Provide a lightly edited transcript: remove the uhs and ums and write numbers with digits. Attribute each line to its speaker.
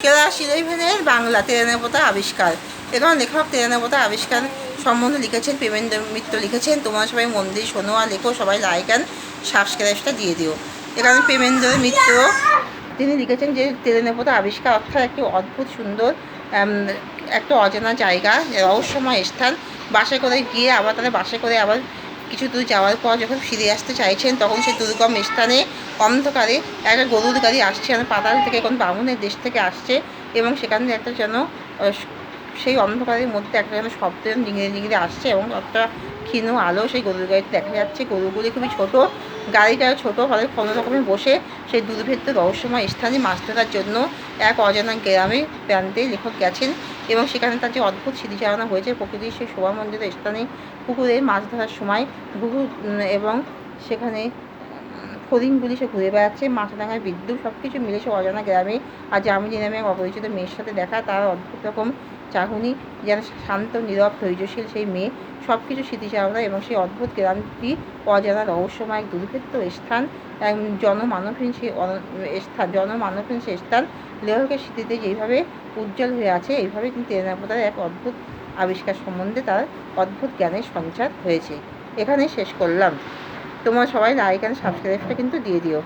Speaker 1: Class ইলেভেনের বাংলা তেরেনেপোতা আবিষ্কার। এখানে লেখক তেরেনেপোতা আবিষ্কার সম্বন্ধে লিখেছেন প্রেমেন্দ্র মিত্র লিখেছেন। তোমরা সবাই মন দিয়ে শোনো আর লেখো, সবাই লাইক অ্যান্ড সাবস্ক্রাইবটা দিয়ে দিও। এখানে প্রেমেন্দ্র মিত্র তিনি লিখেছেন যে তেরেনেপোতা আবিষ্কার অর্থাৎ একটি অদ্ভুত সুন্দর একটা অজানা জায়গা, রহস্যময় স্থান। বাসে করে গিয়ে আবার তারা বাসে করে আবার কিছু দূর যাওয়ার পর যখন ফিরে আসতে চাইছেন, তখন সেই দুর্গম স্থানে অন্ধকারে একটা গরুর গাড়ি আসছে, পাতাল থেকে কোন বামুনের দেশ থেকে আসছে, এবং সেখান থেকে একটা যেন সেই অন্ধকারের মধ্যে একটা যেন শব্দ নিংড়ে নিংড়ে আসছে, এবং একটা ক্ষীণ আলো সেই গরুর গাড়িতে দেখা যাচ্ছে। গরুগুলি খুবই ছোট, গাড়িটাও ছোটো, ফলে কোনো রকমে বসে সেই দুর্ভেদ্য রহস্যময় স্থানে মাছ ধরার জন্য এক অজানা গ্রামে প্রান্তে লেখক গেছেন, এবং সেখানে তার যে অদ্ভুত স্মৃতিচারণা হয়েছে প্রকৃতির সেই শোভামণ্ডিত স্থানে পুকুরে মাছ ধরার সময় বহু এবং সেখানে ফড়িংগুলি সে ঘুরে বেড়াচ্ছে, মাছরাঙায় বিদ্যুৎ, সব কিছু মিলে সে অজানা গ্রামে আর জামিনী নামে এক অপরিচিত মেয়ের সাথে দেখা, তার অদ্ভুত রকম চাহনি, যেন শান্ত নীরব ধৈর্যশীল সেই মেয়ে, সব কিছু স্মৃতিচারণা এবং সেই অদ্ভুত গ্রামটি অজানা রহস্যময় এক দুর্ভেদ্য স্থান, জনমানবহীন সেই স্থান লেখকের স্মৃতিতে যেইভাবে উজ্জ্বল হয়ে আছে, এইভাবে কিন্তু তেরেনেপোতার এক অদ্ভুত আবিষ্কার সম্বন্ধে তার অদ্ভুত জ্ঞানের সঞ্চার হয়েছে। এখানে শেষ করলাম। তোমরা সবাই লাইক অ্যান্ড সাবস্ক্রাইবটা কিন্তু দিয়ে দিও।